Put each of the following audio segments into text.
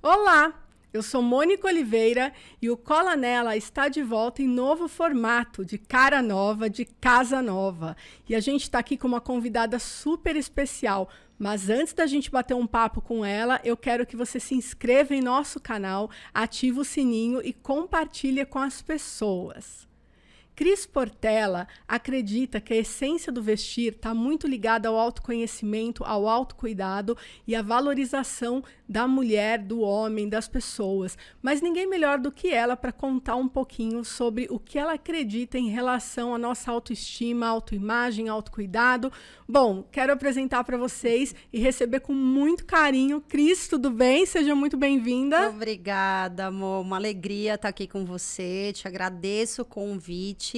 Olá, eu sou Mônica Oliveira e o Cola Nela está de volta em novo formato, de cara nova, de casa nova. E a gente está aqui com uma convidada super especial. Mas antes da gente bater um papo com ela, eu quero que você se inscreva em nosso canal, ative o sininho e compartilhe com as pessoas. Cris Portela acredita que a essência do vestir está muito ligada ao autoconhecimento, ao autocuidado e à valorização da mulher, do homem, das pessoas. Mas ninguém melhor do que ela para contar um pouquinho sobre o que ela acredita em relação à nossa autoestima, autoimagem, autocuidado. Bom, quero apresentar para vocês e receber com muito carinho. Cris, tudo bem? Seja muito bem-vinda. Obrigada, amor. Uma alegria estar aqui com você. Te agradeço o convite.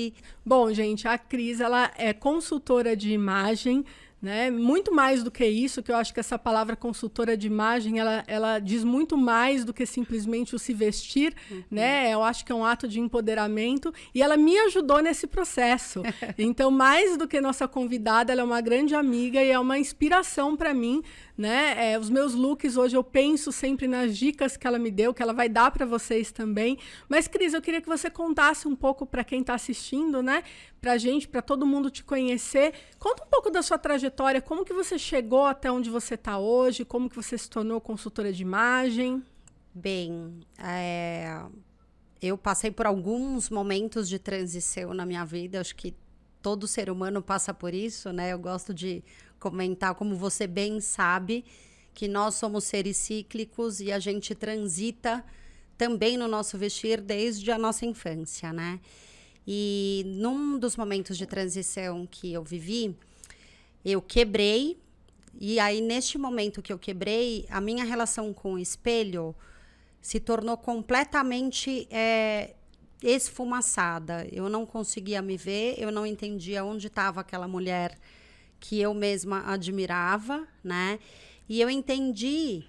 Bom, gente, a Cris, ela é consultora de imagem, né? Muito mais do que isso, que eu acho que essa palavra consultora de imagem, ela diz muito mais do que simplesmente o se vestir, né? Eu acho que é um ato de empoderamento e ela me ajudou nesse processo. Então, mais do que nossa convidada, ela é uma grande amiga e é uma inspiração para mim, né? Os meus looks hoje eu penso sempre nas dicas que ela me deu, que ela vai dar para vocês também. Mas, Cris, eu queria que você contasse um pouco para quem está assistindo, né? Pra gente, para todo mundo te conhecer. Conta um pouco da sua trajetória, como que você chegou até onde você está hoje, como que você se tornou consultora de imagem. Bem, eu passei por alguns momentos de transição na minha vida, acho que todo ser humano passa por isso, né? Eu gosto de comentar, como você bem sabe, que nós somos seres cíclicos e a gente transita também no nosso vestir desde a nossa infância, né? E num dos momentos de transição que eu vivi, eu quebrei. E aí, neste momento que eu quebrei, a minha relação com o espelho se tornou completamente esfumaçada. Eu não conseguia me ver, eu não entendia onde estava aquela mulher que eu mesma admirava, né? E eu entendi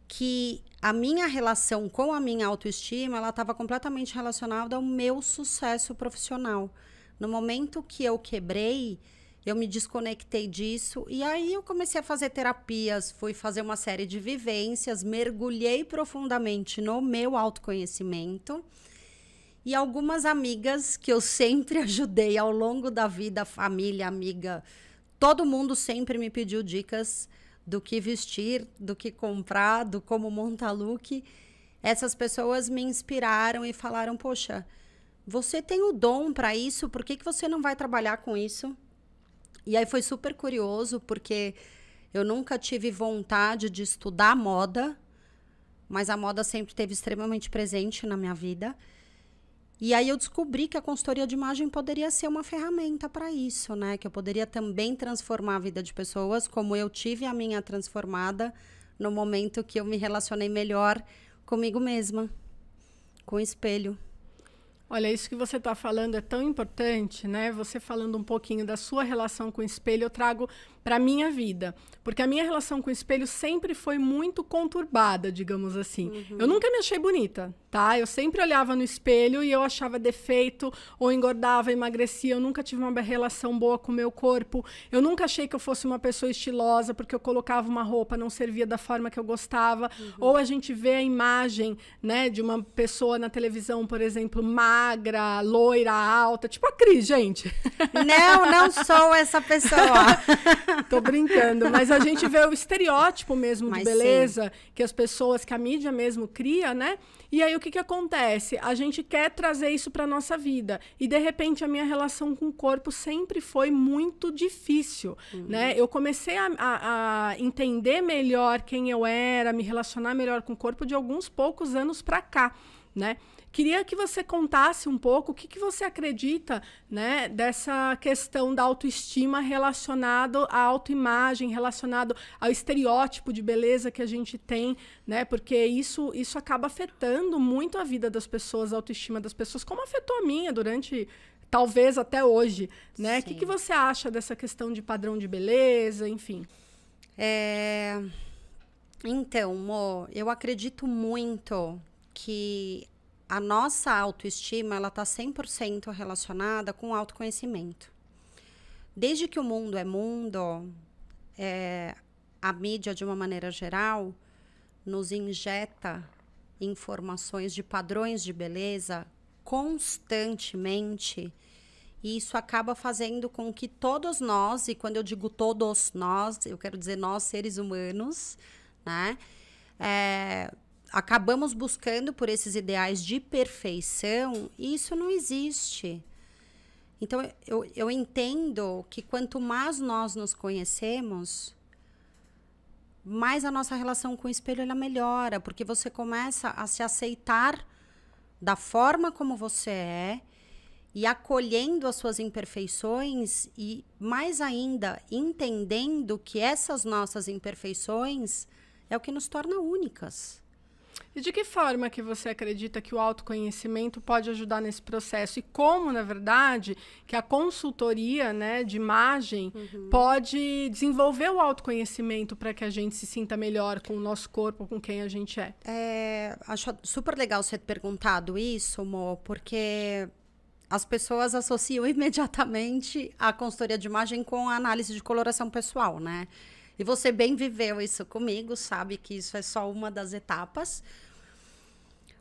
que a minha relação com a minha autoestima, ela estava completamente relacionada ao meu sucesso profissional. No momento que eu quebrei, eu me desconectei disso e aí eu comecei a fazer terapias, fui fazer uma série de vivências, mergulhei profundamente no meu autoconhecimento e algumas amigas que eu sempre ajudei ao longo da vida, família, amiga, todo mundo sempre me pediu dicas do que vestir, do que comprar, do como montar look. Essas pessoas me inspiraram e falaram, poxa, você tem o dom para isso, por que você não vai trabalhar com isso? E aí foi super curioso, porque eu nunca tive vontade de estudar moda, mas a moda sempre esteve extremamente presente na minha vida. E aí eu descobri que a consultoria de imagem poderia ser uma ferramenta para isso, né? Que eu poderia também transformar a vida de pessoas, como eu tive a minha transformada no momento que eu me relacionei melhor comigo mesma, com o espelho. Olha, isso que você está falando é tão importante, né? Você falando um pouquinho da sua relação com o espelho, eu trago para a minha vida. Porque a minha relação com o espelho sempre foi muito conturbada, digamos assim. Eu nunca me achei bonita, tá? Eu sempre olhava no espelho e eu achava defeito, ou engordava, emagrecia. Eu nunca tive uma relação boa com o meu corpo. Eu nunca achei que eu fosse uma pessoa estilosa, porque eu colocava uma roupa, não servia da forma que eu gostava. Ou a gente vê a imagem, né, de uma pessoa na televisão, por exemplo, magra, loira, alta. Tipo a Cris, gente. Não sou essa pessoa. Tô brincando, mas a gente vê o estereótipo mesmo de beleza, sim, que as pessoas, que a mídia mesmo cria, né? E aí o que acontece? A gente quer trazer isso para nossa vida e de repente a minha relação com o corpo sempre foi muito difícil, né? Eu comecei a entender melhor quem eu era, me relacionar melhor com o corpo de alguns poucos anos para cá, né? Queria que você contasse um pouco o que você acredita, né, dessa questão da autoestima relacionado à autoimagem, relacionado ao estereótipo de beleza que a gente tem, né? Porque isso acaba afetando muito a vida das pessoas, a autoestima das pessoas, como afetou a minha durante, talvez até hoje, né? O que você acha dessa questão de padrão de beleza, enfim? Então, Mo, eu acredito muito que a nossa autoestima, ela tá 100% relacionada com o autoconhecimento. Desde que o mundo é mundo, a mídia, de uma maneira geral, nos injeta informações de padrões de beleza constantemente, e isso acaba fazendo com que todos nós, e quando eu digo todos nós, eu quero dizer nós, seres humanos, né? Acabamos buscando por esses ideais de perfeição, e isso não existe. Então, eu entendo que quanto mais nós nos conhecemos, mais a nossa relação com o espelho ela melhora, porque você começa a se aceitar da forma como você é, e acolhendo as suas imperfeições, e mais ainda, entendendo que essas nossas imperfeições é o que nos torna únicas. E de que forma que você acredita que o autoconhecimento pode ajudar nesse processo? E como, na verdade, que a consultoria, né, de imagem pode desenvolver o autoconhecimento para que a gente se sinta melhor com o nosso corpo, com quem a gente é? Acho super legal você ter perguntado isso, Mo, porque as pessoas associam imediatamente a consultoria de imagem com a análise de coloração pessoal, né? E você bem viveu isso comigo, sabe que isso é só uma das etapas.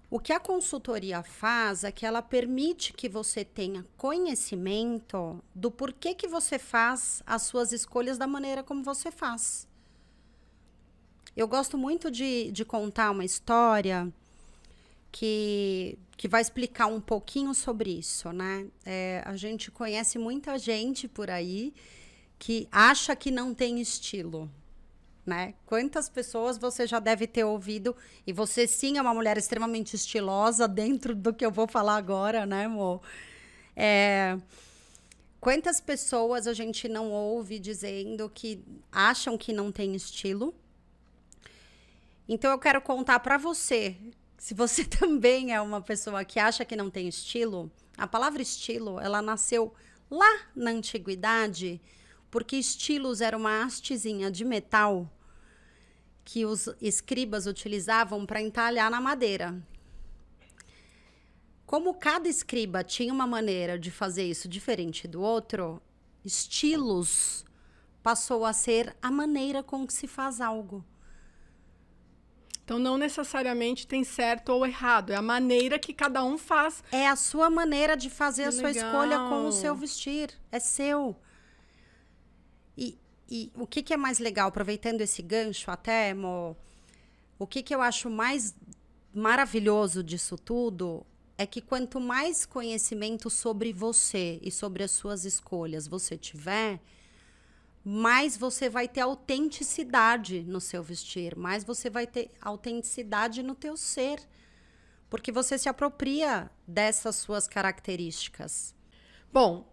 O que a consultoria faz é que ela permite que você tenha conhecimento do porquê que você faz as suas escolhas da maneira como você faz. Eu gosto muito de contar uma história que vai explicar um pouquinho sobre isso, né? A gente conhece muita gente por aí que acha que não tem estilo, né? Quantas pessoas você já deve ter ouvido, e você sim é uma mulher extremamente estilosa dentro do que eu vou falar agora, né, amor? Quantas pessoas a gente não ouve dizendo que acham que não tem estilo? Então eu quero contar para você, se você também é uma pessoa que acha que não tem estilo, a palavra estilo, ela nasceu lá na antiguidade, porque estilos era uma hastezinha de metal que os escribas utilizavam para entalhar na madeira. Como cada escriba tinha uma maneira de fazer isso diferente do outro, estilos passou a ser a maneira com que se faz algo. Então, não necessariamente tem certo ou errado, é a maneira que cada um faz. É a sua maneira de fazer a sua escolha com o seu vestir, é seu. E o que é mais legal, aproveitando esse gancho até, Mo, o que eu acho mais maravilhoso disso tudo é que quanto mais conhecimento sobre você e sobre as suas escolhas você tiver, mais você vai ter autenticidade no seu vestir, mais você vai ter autenticidade no teu ser, porque você se apropria dessas suas características. Bom,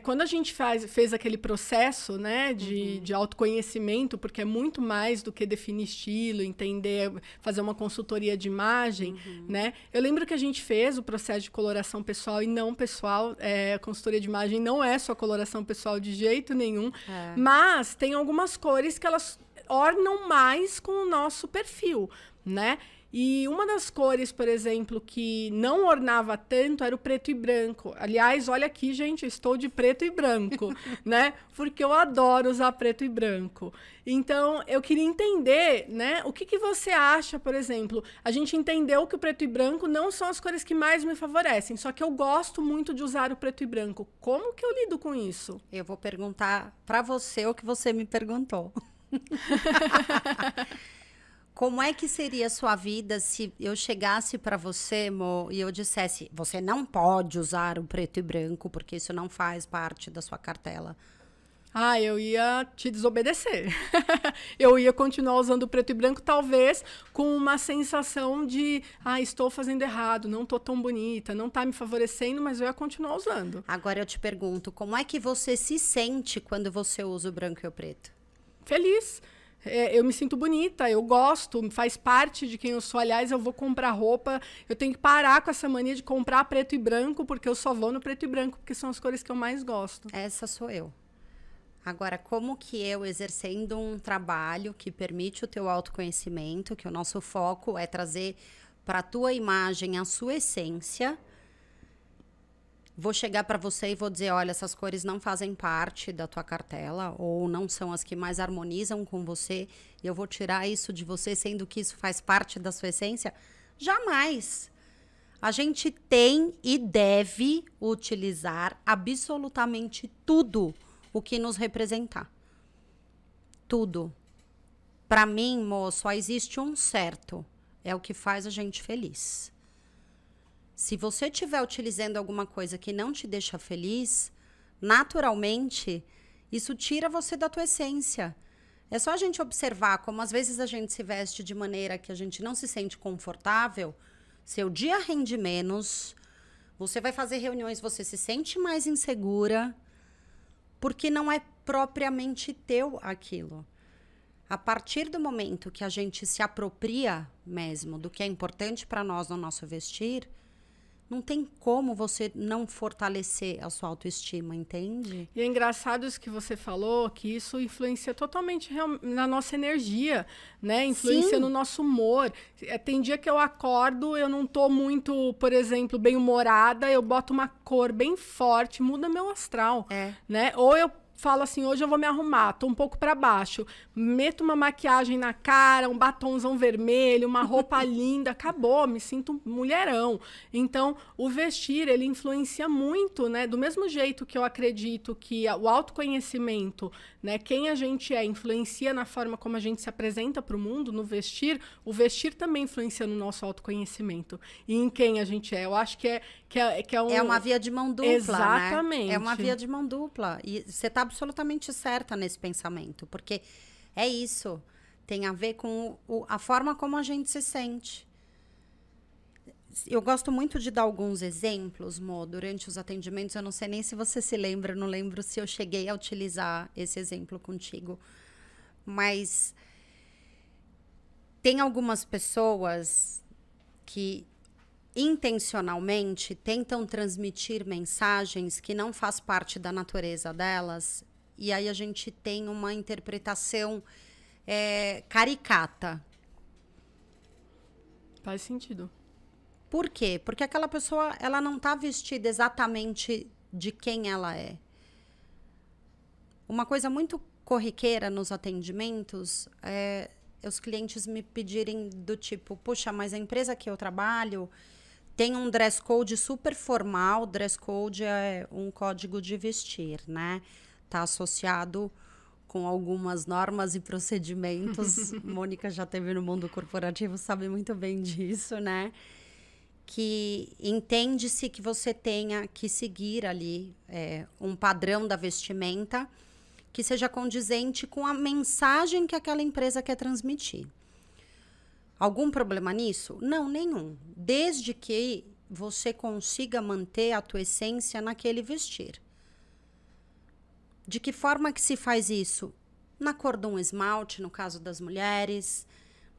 quando a gente fez aquele processo, né, de autoconhecimento, porque é muito mais do que definir estilo, entender, fazer uma consultoria de imagem, né? Eu lembro que a gente fez o processo de coloração pessoal e não pessoal. A consultoria de imagem não é só coloração pessoal de jeito nenhum, mas tem algumas cores que elas ornam mais com o nosso perfil, né? E uma das cores, por exemplo, que não ornava tanto era o preto e branco. Aliás, olha aqui, gente, eu estou de preto e branco, né? Porque eu adoro usar preto e branco. Então, eu queria entender, né? O que você acha, por exemplo? A gente entendeu que o preto e branco não são as cores que mais me favorecem, só que eu gosto muito de usar o preto e branco. Como que eu lido com isso? Eu vou perguntar para você o que você me perguntou. Como é que seria a sua vida se eu chegasse para você, Mo, e eu dissesse, você não pode usar o preto e branco, porque isso não faz parte da sua cartela? Eu ia te desobedecer. Eu ia continuar usando o preto e branco, talvez com uma sensação de, estou fazendo errado, não estou tão bonita, não está me favorecendo, mas eu ia continuar usando. Agora eu te pergunto, como é que você se sente quando você usa o branco e o preto? Feliz. Eu me sinto bonita, eu gosto, faz parte de quem eu sou. Aliás, eu vou comprar roupa, eu tenho que parar com essa mania de comprar preto e branco, porque eu só vou no preto e branco, porque são as cores que eu mais gosto. Essa sou eu. Agora, como que eu, exercendo um trabalho que permite o teu autoconhecimento, que o nosso foco é trazer para a tua imagem, a sua essência, vou chegar para você e vou dizer, olha, essas cores não fazem parte da tua cartela ou não são as que mais harmonizam com você e eu vou tirar isso de você, sendo que isso faz parte da sua essência? Jamais. A gente tem e deve utilizar absolutamente tudo o que nos representar. Tudo. Para mim, moço, só existe um certo. É o que faz a gente feliz. Se você estiver utilizando alguma coisa que não te deixa feliz, naturalmente, isso tira você da tua essência. É só a gente observar como às vezes a gente se veste de maneira que a gente não se sente confortável, seu dia rende menos, você vai fazer reuniões, você se sente mais insegura, porque não é propriamente teu aquilo. A partir do momento que a gente se apropria mesmo do que é importante para nós no nosso vestir, não tem como você não fortalecer a sua autoestima, entende? E é engraçado isso que você falou, que isso influencia totalmente na nossa energia, né? Influencia no nosso humor. Tem dia que eu acordo, eu não tô muito, por exemplo, bem-humorada, eu boto uma cor bem forte, muda meu astral, né? Ou eu falo assim, hoje eu vou me arrumar, tô um pouco para baixo, meto uma maquiagem na cara, um batonzão vermelho, uma roupa linda, acabou, me sinto mulherão. Então, o vestir, ele influencia muito, né? Do mesmo jeito que eu acredito que o autoconhecimento, né, quem a gente é, influencia na forma como a gente se apresenta para o mundo, no vestir, o vestir também influencia no nosso autoconhecimento. E em quem a gente é. Eu acho que é uma via de mão dupla, exatamente. Né? É uma via de mão dupla. E você está absolutamente certa nesse pensamento, porque é isso. Tem a ver com a forma como a gente se sente. Eu gosto muito de dar alguns exemplos, Mo, durante os atendimentos. Eu não sei nem se você se lembra, não lembro se eu cheguei a utilizar esse exemplo contigo. Mas tem algumas pessoas que intencionalmente tentam transmitir mensagens que não faz parte da natureza delas, e aí a gente tem uma interpretação caricata. Faz sentido. Por quê? Porque aquela pessoa, ela não está vestida exatamente de quem ela é. Uma coisa muito corriqueira nos atendimentos é os clientes me pedirem do tipo, puxa, mas a empresa que eu trabalho tem um dress code super formal. Dress code é um código de vestir, né? Está associado com algumas normas e procedimentos. Mônica já esteve no mundo corporativo, sabe muito bem disso, né? Que entende-se que você tenha que seguir ali um padrão da vestimenta que seja condizente com a mensagem que aquela empresa quer transmitir. Algum problema nisso? Não, nenhum. Desde que você consiga manter a tua essência naquele vestir. De que forma que se faz isso? Na cor de um esmalte, no caso das mulheres,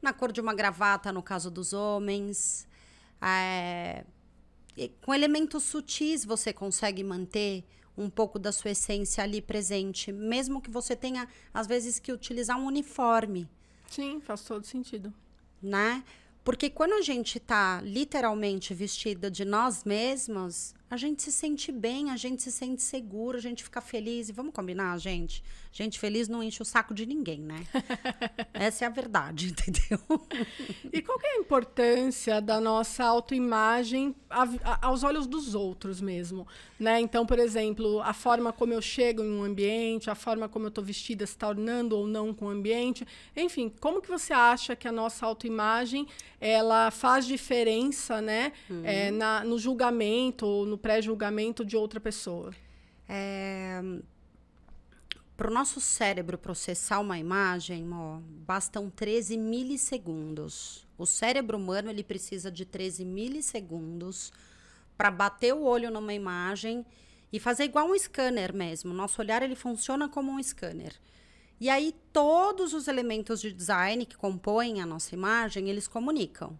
na cor de uma gravata, no caso dos homens. Com elementos sutis você consegue manter um pouco da sua essência ali presente, mesmo que você tenha, às vezes, que utilizar um uniforme. Sim, faz todo sentido. Né? Porque quando a gente está literalmente vestida de nós mesmos, a gente se sente bem, a gente se sente seguro, a gente fica feliz. E vamos combinar, gente? Gente feliz não enche o saco de ninguém, né? Essa é a verdade, entendeu? E qual que é a importância da nossa autoimagem aos olhos dos outros mesmo, né? Então, por exemplo, a forma como eu chego em um ambiente, a forma como eu estou vestida se tornando ou não com o ambiente. Enfim, como que você acha que a nossa autoimagem ela faz diferença, né? No julgamento ou no pré-julgamento de outra pessoa? Para o nosso cérebro processar uma imagem, bastam 13 milissegundos. O cérebro humano ele precisa de 13 milissegundos para bater o olho numa imagem e fazer igual um scanner mesmo. Nosso olhar ele funciona como um scanner. E aí todos os elementos de design que compõem a nossa imagem, eles comunicam.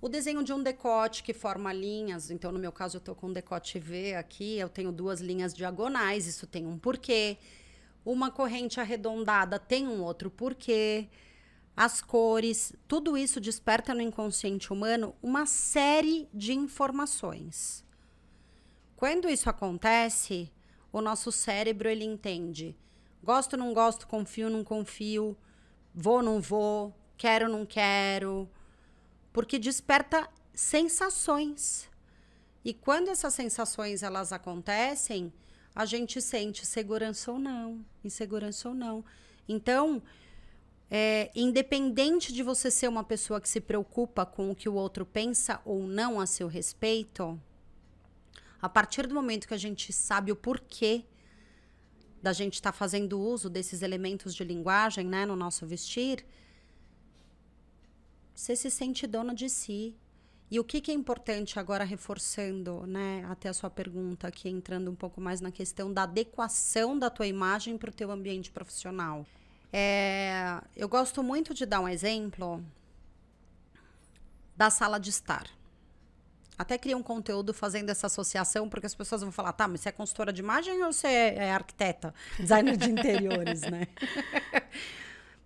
O desenho de um decote que forma linhas, então no meu caso eu estou com um decote V aqui, eu tenho 2 linhas diagonais, isso tem um porquê. Uma corrente arredondada tem um outro porquê. as cores, tudo isso desperta no inconsciente humano uma série de informações. Quando isso acontece, o nosso cérebro, ele entende. Gosto, não gosto, confio, não confio, vou, não vou, quero, não quero. Porque desperta sensações. E quando essas sensações, elas acontecem, a gente sente segurança ou não, insegurança ou não. Então, independente de você ser uma pessoa que se preocupa com o que o outro pensa ou não a seu respeito, a partir do momento que a gente sabe o porquê da gente estar fazendo uso desses elementos de linguagem, né, no nosso vestir, você se sente dona de si. E o que é importante agora, reforçando, né, até a sua pergunta aqui, entrando um pouco mais na questão da adequação da tua imagem para o teu ambiente profissional. Eu gosto muito de dar um exemplo da sala de estar. Até criei um conteúdo fazendo essa associação, porque as pessoas vão falar, tá, mas você é consultora de imagem ou você é arquiteta, designer de interiores, né?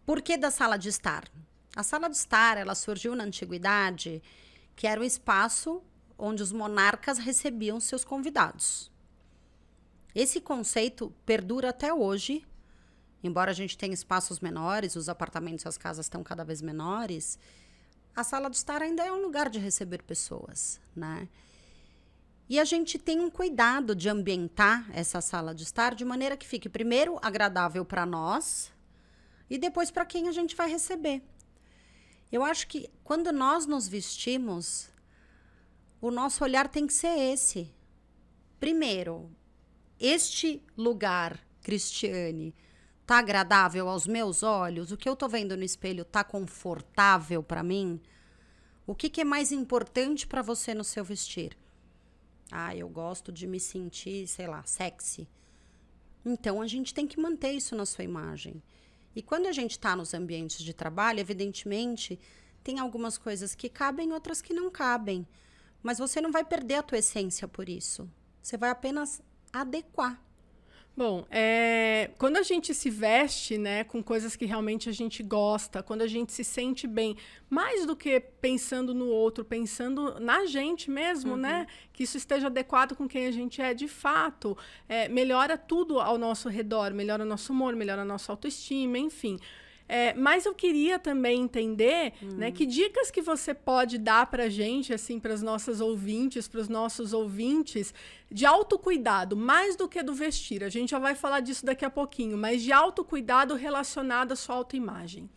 Por que da sala de estar? A sala de estar, ela surgiu na antiguidade, que era um espaço onde os monarcas recebiam seus convidados. Esse conceito perdura até hoje, embora a gente tenha espaços menores, os apartamentos e as casas estão cada vez menores, a sala de estar ainda é um lugar de receber pessoas, né? E a gente tem um cuidado de ambientar essa sala de estar de maneira que fique, primeiro, agradável para nós e depois para quem a gente vai receber. Eu acho que quando nós nos vestimos, o nosso olhar tem que ser esse. Primeiro, este lugar, Cristiane, tá agradável aos meus olhos? O que eu tô vendo no espelho tá confortável para mim? O que é mais importante para você no seu vestir? Ah, eu gosto de me sentir, sei lá, sexy. Então, a gente tem que manter isso na sua imagem. E quando a gente está nos ambientes de trabalho, evidentemente, tem algumas coisas que cabem, outras que não cabem. Mas você não vai perder a tua essência por isso. Você vai apenas adequar. Bom, quando a gente se veste, né, com coisas que realmente a gente gosta, quando a gente se sente bem, mais do que pensando no outro, pensando na gente mesmo, né, que isso esteja adequado com quem a gente é de fato, melhora tudo ao nosso redor, melhora o nosso humor, melhora a nossa autoestima, enfim. Mas eu queria também entender, né, que dicas que você pode dar para a gente, assim, para as nossas ouvintes, para os nossos ouvintes, de autocuidado, mais do que do vestir. A gente já vai falar disso daqui a pouquinho, mas de autocuidado relacionado à sua autoimagem.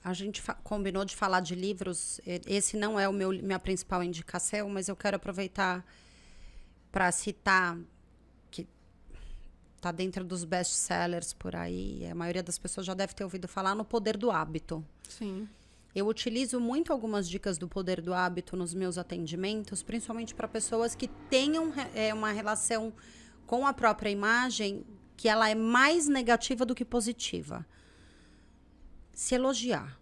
A gente combinou de falar de livros. Esse não é minha principal indicação, mas eu quero aproveitar para citar tá dentro dos best-sellers por aí. A maioria das pessoas já deve ter ouvido falar no Poder do Hábito. Sim. Eu utilizo muito algumas dicas do Poder do Hábito nos meus atendimentos, principalmente para pessoas que tenham uma relação com a própria imagem que ela é mais negativa do que positiva. Se elogiar.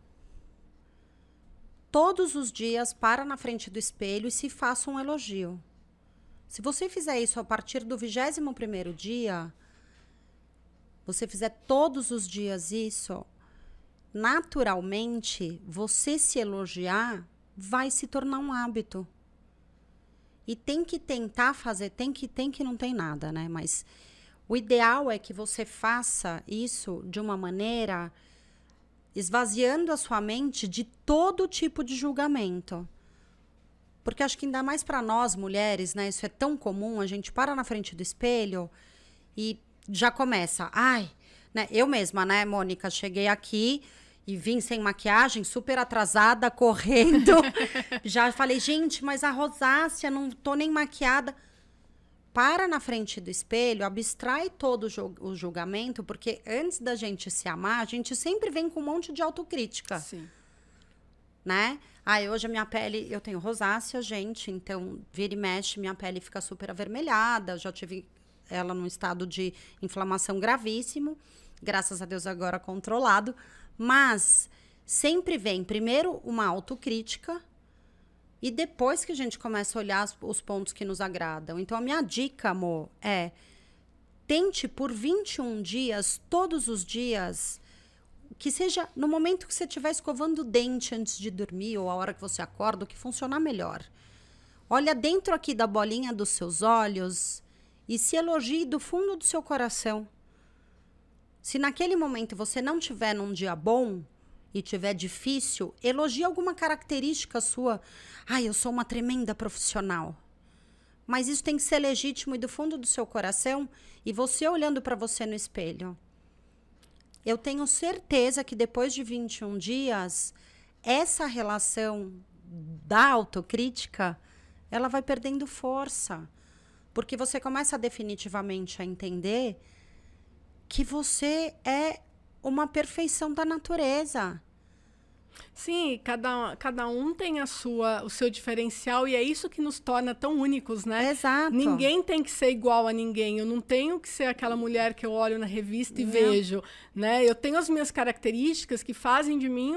Todos os dias, para na frente do espelho e se faça um elogio. Se você fizer isso a partir do 21º dia, você fizer todos os dias isso, naturalmente, você se elogiar vai se tornar um hábito. E tem que tentar fazer, tem que não tem nada, né? Mas o ideal é que você faça isso de uma maneira esvaziando a sua mente de todo tipo de julgamento. Porque acho que ainda mais para nós, mulheres, né? Isso é tão comum, a gente para na frente do espelho e já começa, né? Eu mesma, né, Mônica, cheguei aqui e vim sem maquiagem, super atrasada, correndo. Já falei, gente, mas a rosácea, não tô nem maquiada. Para na frente do espelho, abstrai todo o julgamento, porque antes da gente se amar, a gente sempre vem com um monte de autocrítica. Sim. Né? Hoje a minha pele, eu tenho rosácea, gente, então vira e mexe, minha pele fica super avermelhada, já tive ela num estado de inflamação gravíssimo, graças a Deus agora controlado, mas sempre vem primeiro uma autocrítica e depois que a gente começa a olhar os pontos que nos agradam. Então a minha dica, amor, tente por 21 dias, todos os dias, que seja no momento que você estiver escovando o dente antes de dormir ou a hora que você acorda, o que funcionar melhor. Olha dentro aqui da bolinha dos seus olhos e se elogie do fundo do seu coração. Se naquele momento você não tiver num dia bom e tiver difícil, elogie alguma característica sua. Eu sou uma tremenda profissional. Mas isso tem que ser legítimo e do fundo do seu coração e você olhando para você no espelho. Eu tenho certeza que depois de 21 dias, essa relação da autocrítica, ela vai perdendo força. Porque você começa definitivamente a entender que você é uma perfeição da natureza. Sim, cada um tem o seu diferencial e é isso que nos torna tão únicos, né? Exato. Ninguém tem que ser igual a ninguém. Eu não tenho que ser aquela mulher que eu olho na revista e vejo, né? Eu tenho as minhas características que fazem de mim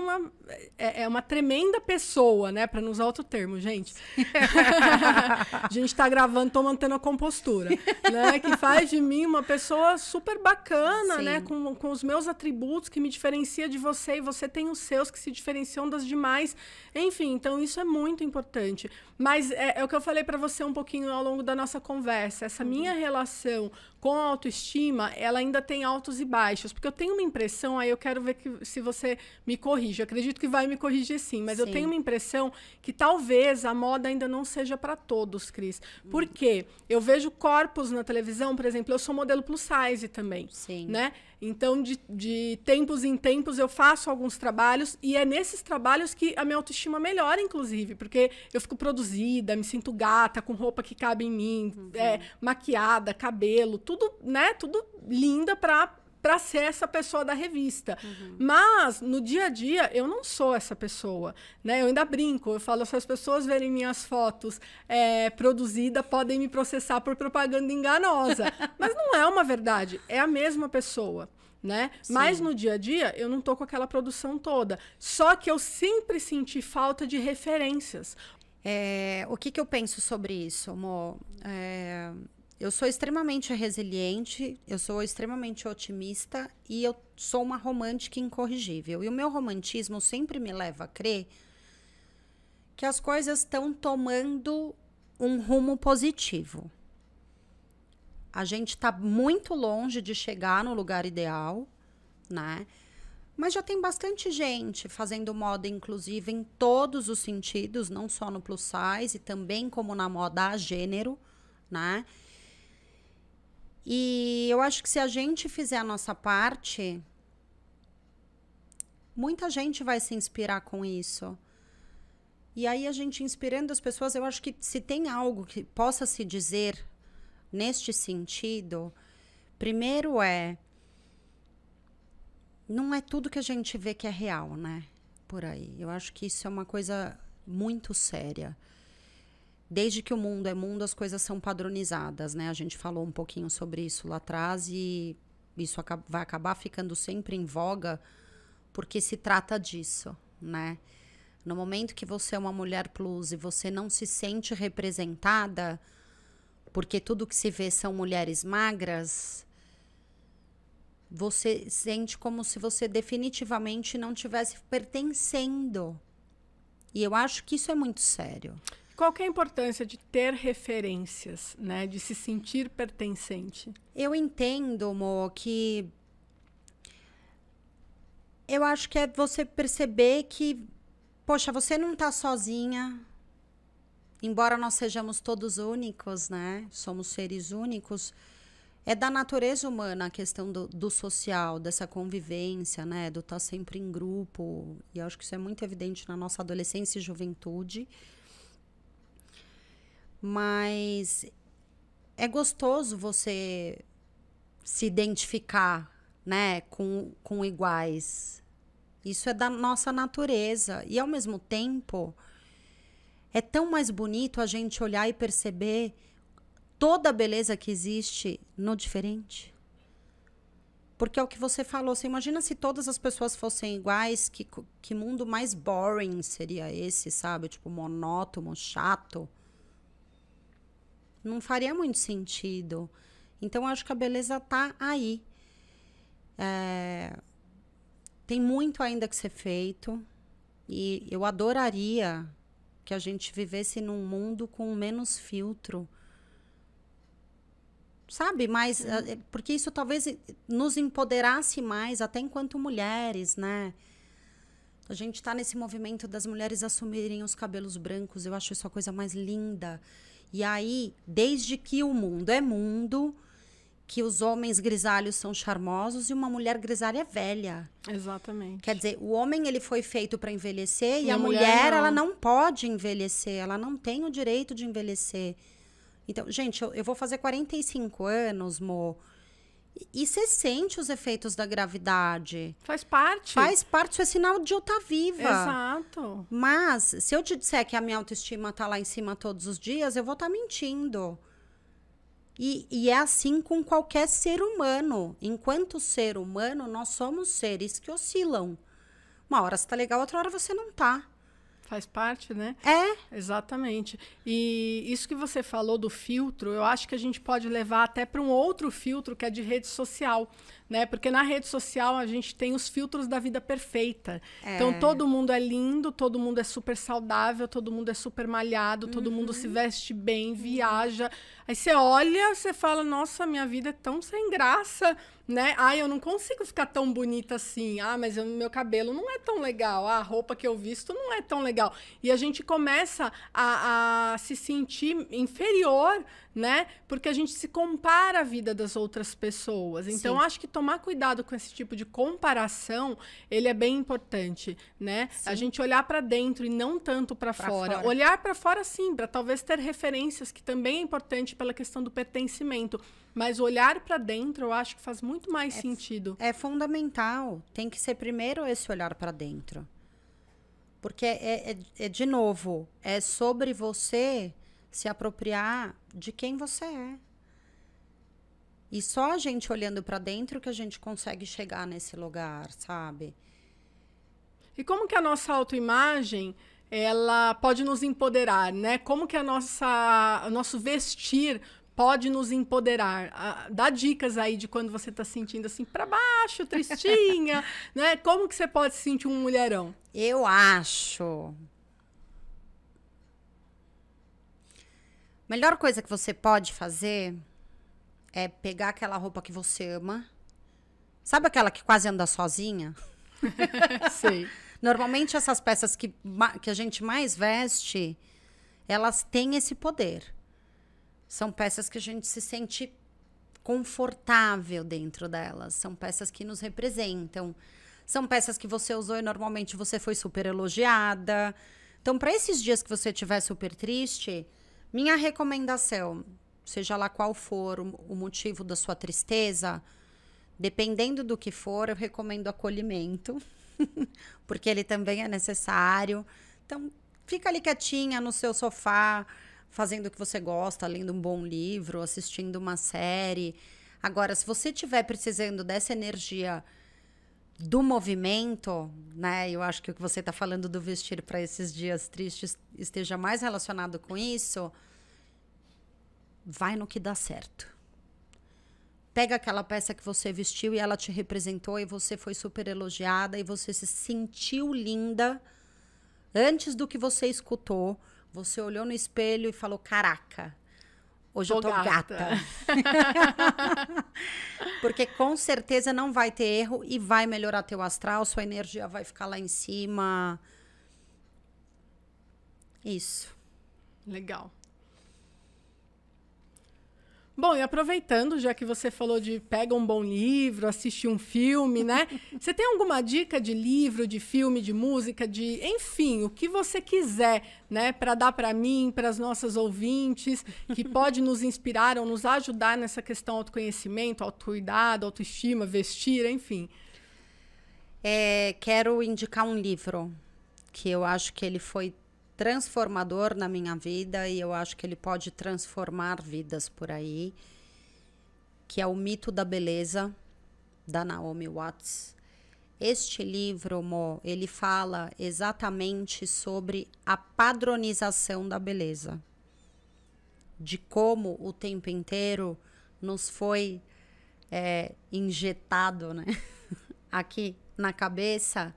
uma tremenda pessoa, né? Para não usar outro termo, gente. A gente está gravando, tô mantendo a compostura, né? Que faz de mim uma pessoa super bacana, né? Com os meus atributos que me diferencia de você e você tem os seus que se diferenciam das demais. Enfim, então isso é muito importante. Mas é o que eu falei para você um pouquinho ao longo da nossa conversa. Essa minha relação com a autoestima, ela ainda tem altos e baixos. Porque eu tenho uma impressão, aí eu quero ver se você me corrige. Eu acredito que vai me corrigir sim, mas eu tenho uma impressão que talvez a moda ainda não seja para todos, Cris. Por quê? Eu vejo corpos na televisão, por exemplo, eu sou modelo plus size também. Sim. Né? Então, de tempos em tempos, eu faço alguns trabalhos e é nesses trabalhos que a minha autoestima melhora, inclusive, porque eu fico produzida, me sinto gata, com roupa que cabe em mim, maquiada, cabelo, tudo, né? Tudo linda para ser essa pessoa da revista. Mas, no dia a dia, eu não sou essa pessoa, né? Eu ainda brinco, eu falo, se as pessoas verem minhas fotos produzidas, podem me processar por propaganda enganosa. Mas não é uma verdade, é a mesma pessoa, né? Mas, no dia a dia, eu não tô com aquela produção toda. Só que eu sempre senti falta de referências. O que eu penso sobre isso, amor? Eu sou extremamente resiliente, eu sou extremamente otimista e eu sou uma romântica incorrigível. E o meu romantismo sempre me leva a crer que as coisas estão tomando um rumo positivo. A gente está muito longe de chegar no lugar ideal, né? Mas já tem bastante gente fazendo moda inclusiva em todos os sentidos, não só no plus size, também como na moda a gênero, né? E eu acho que se a gente fizer a nossa parte, muita gente vai se inspirar com isso. E aí a gente inspirando as pessoas, eu acho que se tem algo que possa se dizer neste sentido, primeiro não é tudo que a gente vê que é real, né? Por aí. Eu acho que isso é uma coisa muito séria. Desde que o mundo é mundo, as coisas são padronizadas, né? A gente falou um pouquinho sobre isso lá atrás e isso vai acabar ficando sempre em voga porque se trata disso, né? No momento que você é uma mulher plus e você não se sente representada, porque tudo que se vê são mulheres magras, você sente como se você definitivamente não estivesse pertencendo. E eu acho que isso é muito sério. Qual que é a importância de ter referências, né? De se sentir pertencente? Eu entendo, Mo, que eu acho que é você perceber que, poxa, você não tá sozinha. Embora nós sejamos todos únicos, né? Somos seres únicos. É da natureza humana a questão do social, dessa convivência, né? Do estar sempre em grupo. E eu acho que isso é muito evidente na nossa adolescência e juventude. Mas é gostoso você se identificar, né, com iguais. Isso é da nossa natureza. E, ao mesmo tempo, é tão mais bonito a gente olhar e perceber toda a beleza que existe no diferente. Porque é o que você falou. Você imagina se todas as pessoas fossem iguais, que mundo mais boring seria esse, sabe? Tipo, monótono, chato. Não faria muito sentido. Então, eu acho que a beleza tá aí. Tem muito ainda que ser feito. E eu adoraria que a gente vivesse num mundo com menos filtro. Sabe? Mas, porque isso talvez nos empoderasse mais, até enquanto mulheres, né? A gente tá nesse movimento das mulheres assumirem os cabelos brancos. Eu acho isso a coisa mais linda. E aí, desde que o mundo é mundo, que os homens grisalhos são charmosos e uma mulher grisalha é velha. Exatamente. Quer dizer, o homem ele foi feito para envelhecer e a mulher ela não pode envelhecer. Ela não tem o direito de envelhecer. Então, gente, eu vou fazer 45 anos, Mo. E você sente os efeitos da gravidade. Faz parte. Faz parte, isso é sinal de eu estar viva. Exato. Mas, se eu te disser que a minha autoestima tá lá em cima todos os dias, eu vou estar mentindo. E é assim com qualquer ser humano. Enquanto ser humano, nós somos seres que oscilam. Uma hora você tá legal, outra hora você não tá. Faz parte, né? É. Exatamente. E isso que você falou do filtro, eu acho que a gente pode levar até para um outro filtro que é de rede social, né? Porque na rede social a gente tem os filtros da vida perfeita. Então todo mundo é lindo, todo mundo é super saudável, todo mundo é super malhado, todo mundo se veste bem, viaja. Aí você olha, você fala, nossa, minha vida é tão sem graça, né? Ah, eu não consigo ficar tão bonita assim. Ah, mas meu cabelo não é tão legal. Ah, a roupa que eu visto não é tão legal. E a gente começa a se sentir inferior, né? Porque a gente se compara à vida das outras pessoas. Então, acho que tomar cuidado com esse tipo de comparação, ele é bem importante, né? Sim. A gente olhar para dentro e não tanto para fora. Olhar para fora, sim, para talvez ter referências, que também é importante pela questão do pertencimento. Mas olhar para dentro, eu acho que faz muito mais sentido. É fundamental. Tem que ser primeiro esse olhar para dentro. Porque de novo, é sobre você se apropriar de quem você é. E só a gente olhando para dentro que a gente consegue chegar nesse lugar, sabe? E como que a nossa autoimagem, ela pode nos empoderar, né? Como que o nosso vestir pode nos empoderar? Dá dicas aí de quando você tá sentindo assim para baixo, tristinha, né? Como que você pode se sentir um mulherão? Eu acho. A melhor coisa que você pode fazer é pegar aquela roupa que você ama. Sabe aquela que quase anda sozinha? Sei. Normalmente essas peças que a gente mais veste, elas têm esse poder. São peças que a gente se sente confortável dentro delas. São peças que nos representam. São peças que você usou e normalmente você foi super elogiada. Então, para esses dias que você estiver super triste, minha recomendação, seja lá qual for o motivo da sua tristeza, dependendo do que for, eu recomendo acolhimento, porque ele também é necessário. Então, fica ali quietinha no seu sofá, fazendo o que você gosta, lendo um bom livro, assistindo uma série. Agora, se você estiver precisando dessa energia do movimento, né? Eu acho que o que você está falando do vestir para esses dias tristes esteja mais relacionado com isso. Vai no que dá certo. Pega aquela peça que você vestiu e ela te representou e você foi super elogiada e você se sentiu linda antes do que você escutou. Você olhou no espelho e falou, caraca, hoje eu tô gata. Porque com certeza não vai ter erro e vai melhorar teu astral, sua energia vai ficar lá em cima. Isso. Legal. Bom, e aproveitando, já que você falou de pega um bom livro, assiste um filme, né? Você tem alguma dica de livro, de filme, de música, de, enfim, o que você quiser, né, para dar para mim, para as nossas ouvintes, que pode nos inspirar ou nos ajudar nessa questão autoconhecimento, autocuidado, autoestima, vestir, enfim. Quero indicar um livro que eu acho que ele foi transformador na minha vida e eu acho que ele pode transformar vidas por aí, que é O Mito da Beleza, da Naomi Watts. Este livro, Mo, ele fala exatamente sobre a padronização da beleza, de como o tempo inteiro nos foi injetado, né? aqui na cabeça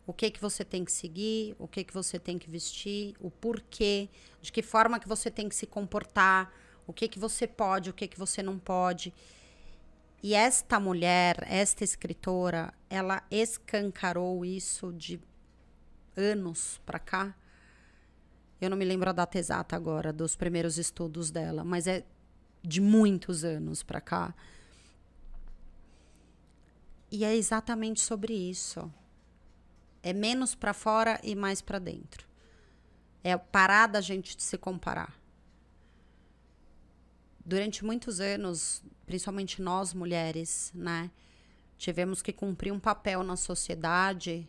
o que você tem que seguir, o que você tem que vestir, o porquê, de que forma que você tem que se comportar, o que você pode, o que você não pode. E esta mulher, esta escritora, ela escancarou isso de anos pra cá. Eu não me lembro a data exata agora dos primeiros estudos dela, mas é de muitos anos pra cá. E é exatamente sobre isso. É menos pra fora e mais pra dentro. É parar da gente de se comparar. Durante muitos anos, principalmente nós mulheres, né, tivemos que cumprir um papel na sociedade.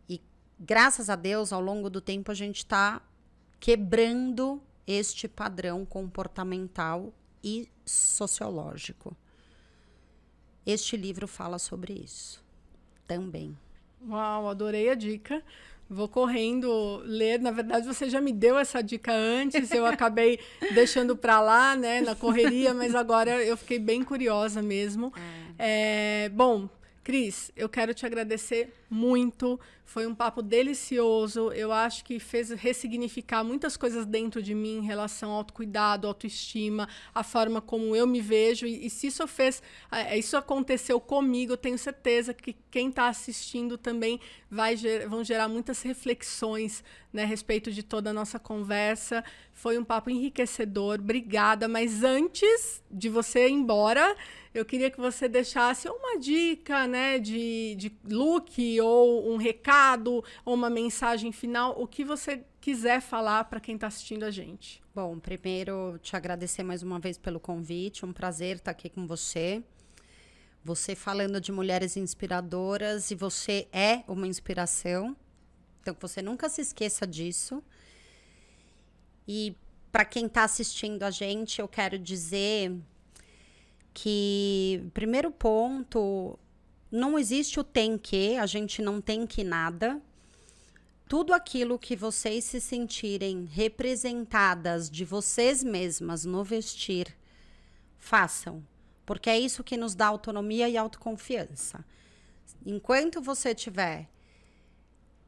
E graças a Deus, ao longo do tempo, a gente está quebrando este padrão comportamental e sociológico. Este livro fala sobre isso também. Uau, adorei a dica. Vou correndo ler. Na verdade, você já me deu essa dica antes. Eu acabei deixando para lá, né, na correria, mas agora eu fiquei bem curiosa mesmo. Bom, Cris, eu quero te agradecer muito. Foi um papo delicioso. Eu acho que fez ressignificar muitas coisas dentro de mim em relação ao autocuidado, autoestima, a forma como eu me vejo. E se isso aconteceu comigo, eu tenho certeza que quem está assistindo também vão gerar muitas reflexões, né, a respeito de toda a nossa conversa. Foi um papo enriquecedor. Obrigada. Mas antes de você ir embora, eu queria que você deixasse uma dica, né, de look ou um recado ou uma mensagem final, o que você quiser falar para quem está assistindo a gente. Bom, primeiro, te agradecer mais uma vez pelo convite. Um prazer estar aqui com você. Você falando de mulheres inspiradoras, e você é uma inspiração. Então, que você nunca se esqueça disso. E para quem está assistindo a gente, eu quero dizer que, primeiro ponto, não existe o tem que, a gente não tem que nada. Tudo aquilo que vocês se sentirem representadas de vocês mesmas no vestir, façam. Porque é isso que nos dá autonomia e autoconfiança. Enquanto você estiver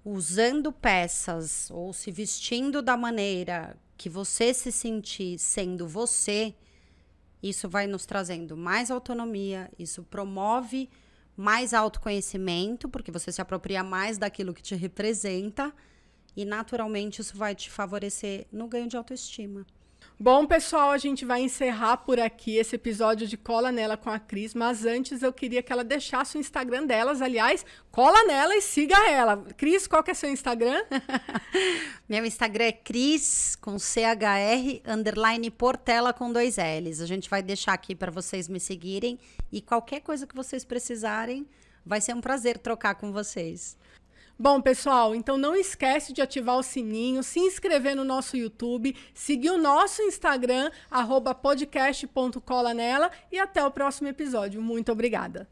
usando peças ou se vestindo da maneira que você se sentir sendo você, isso vai nos trazendo mais autonomia, isso promove mais autoconhecimento, porque você se apropria mais daquilo que te representa e, naturalmente, isso vai te favorecer no ganho de autoestima. Bom, pessoal, a gente vai encerrar por aqui esse episódio de Cola Nela com a Cris, mas antes eu queria que ela deixasse o Instagram delas. Aliás, cola nela e siga ela. Cris, qual que é seu Instagram? Meu Instagram é Cris, com CHR, _Portela com 2 L's. A gente vai deixar aqui para vocês me seguirem e qualquer coisa que vocês precisarem, vai ser um prazer trocar com vocês. Bom, pessoal, então não esquece de ativar o sininho, se inscrever no nosso YouTube, seguir o nosso Instagram, @podcast.colanela, e até o próximo episódio. Muito obrigada.